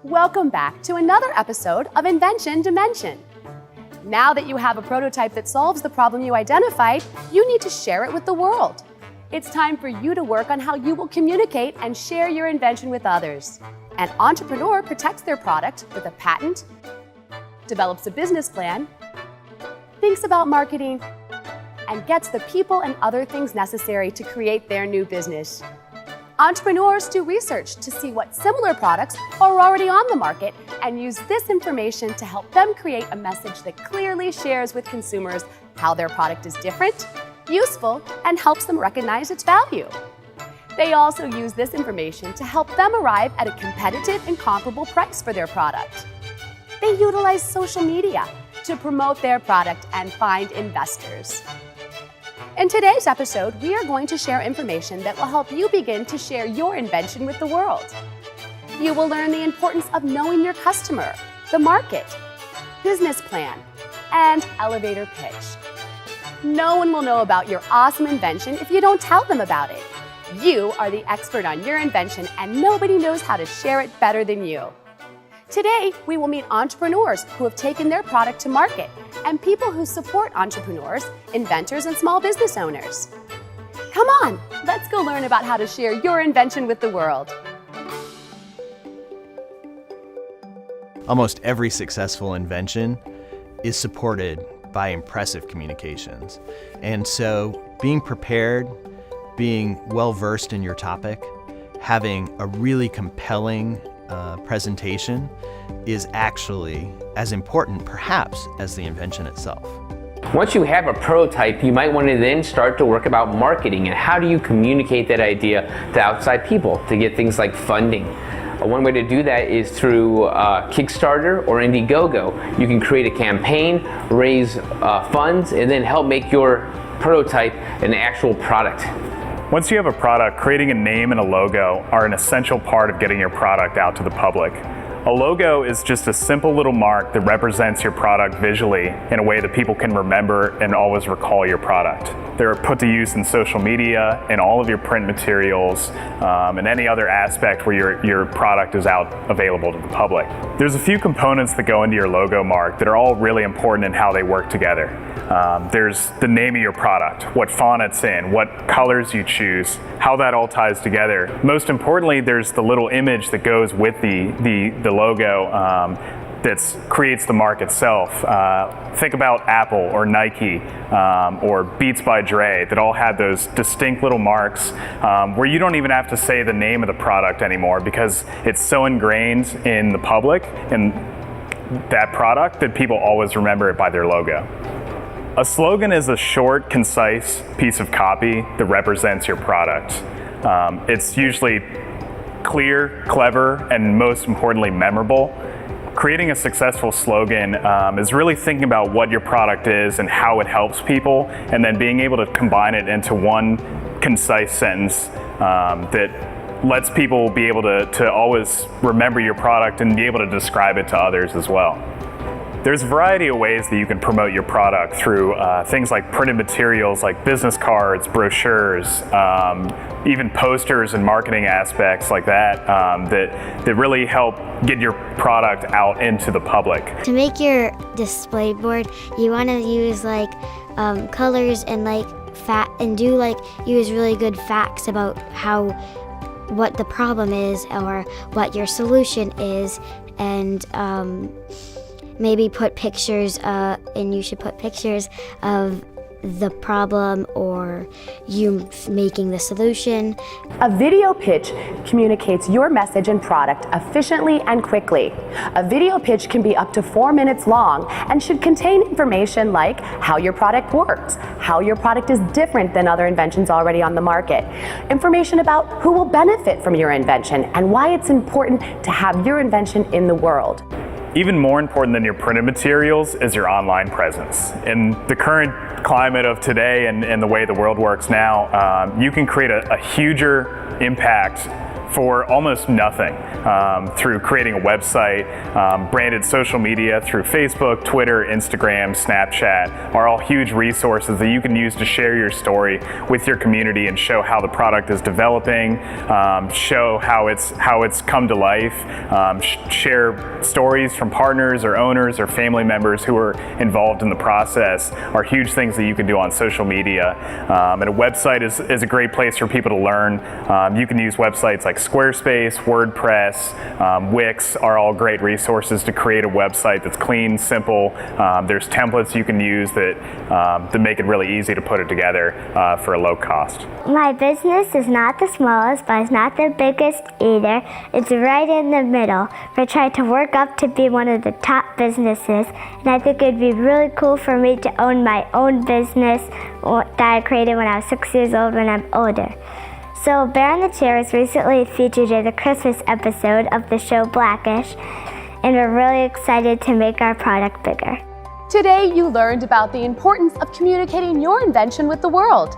Welcome back to another episode of Invention Dimension. Now that you have a prototype that solves the problem you identified, you need to share it with the world. It's time for you to work on how you will communicate and share your invention with others. An entrepreneur protects their product with a patent, develops a business plan, thinks about marketing, and gets the people and other things necessary to create their new business. Entrepreneurs do research to see what similar products are already on the market and use this information to help them create a message that clearly shares with consumers how their product is different, useful, and helps them recognize its value. They also use this information to help them arrive at a competitive and comparable price for their product. They utilize social media to promote their product and find investors. In today's episode, we are going to share information that will help you begin to share your invention with the world. You will learn the importance of knowing your customer, the market, business plan, and elevator pitch. No one will know about your awesome invention if you don't tell them about it. You are the expert on your invention, and nobody knows how to share it better than you. Today, we will meet entrepreneurs who have taken their product to market and people who support entrepreneurs, inventors, and small business owners. Come on, let's go learn about how to share your invention with the world. Almost every successful invention is supported by impressive communications. And so being prepared, being well-versed in your topic, having a really compelling presentation is actually as important, perhaps, as the invention itself. Once you have a prototype, you might want to then start to work about marketing and how do you communicate that idea to outside people to get things like funding. One way to do that is through Kickstarter or Indiegogo. You can create a campaign, raise funds, and then help make your prototype an actual product. Once you have a product, creating a name and a logo are an essential part of getting your product out to the public. A logo is just a simple little mark that represents your product visually in a way that people can remember and always recall your product. They're put to use in social media, in all of your print materials, and any other aspect where your product is out available to the public. There's a few components that go into your logo mark that are all really important in how they work together. There's the name of your product, what font it's in, what colors you choose, how that all ties together. Most importantly, there's the little image that goes with the logo that creates the mark itself. Think about Apple or Nike or Beats by Dre that all had those distinct little marks where you don't even have to say the name of the product anymore because it's so ingrained in the public and that product that people always remember it by their logo. A slogan is a short, concise piece of copy that represents your product. It's usually clear, clever, and most importantly, memorable. Creating a successful slogan is really thinking about what your product is and how it helps people, and then being able to combine it into one concise sentence that lets people be able to always remember your product and be able to describe it to others as well. There's a variety of ways that you can promote your product through things like printed materials like business cards, brochures, even posters and marketing aspects like that that really help get your product out into the public. To make your display board, you want to use like colors and like use really good facts about what the problem is or what your solution is, and maybe put pictures, and you should put pictures of the problem or you making the solution. A video pitch communicates your message and product efficiently and quickly. A video pitch can be up to 4 minutes long and should contain information like how your product works, how your product is different than other inventions already on the market, information about who will benefit from your invention, and why it's important to have your invention in the world. Even more important than your printed materials is your online presence. In the current climate of today and the way the world works now, you can create a huger impact for almost nothing through creating a website. Branded social media through Facebook, Twitter, Instagram, Snapchat are all huge resources that you can use to share your story with your community and show how the product is developing, show how it's come to life, share stories from partners or owners or family members who are involved in the process are huge things that you can do on social media. And a website is a great place for people to learn. You can use websites like Squarespace, WordPress, Wix are all great resources to create a website that's clean, simple. There's templates you can use that make it really easy to put it together for a low cost. My business is not the smallest, but it's not the biggest either. It's right in the middle. We're trying to work up to be one of the top businesses, and I think it'd be really cool for me to own my own business that I created when I was 6 years old when I'm older. So Bear on the Chair was recently featured in the Christmas episode of the show Blackish, and we're really excited to make our product bigger. Today, you learned about the importance of communicating your invention with the world.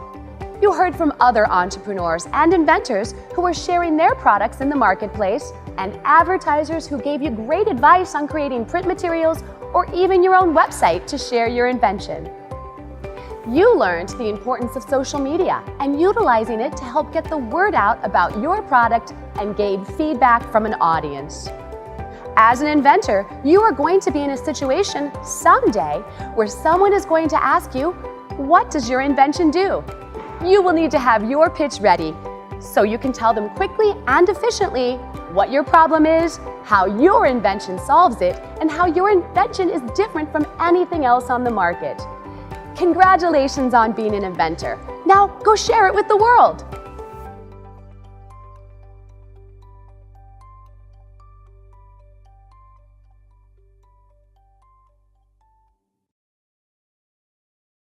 You heard from other entrepreneurs and inventors who are sharing their products in the marketplace, and advertisers who gave you great advice on creating print materials or even your own website to share your invention. You learned the importance of social media and utilizing it to help get the word out about your product and gain feedback from an audience. As an inventor, you are going to be in a situation someday where someone is going to ask you, what does your invention do? You will need to have your pitch ready so you can tell them quickly and efficiently what your problem is, how your invention solves it, and how your invention is different from anything else on the market. Congratulations on being an inventor. Now go share it with the world.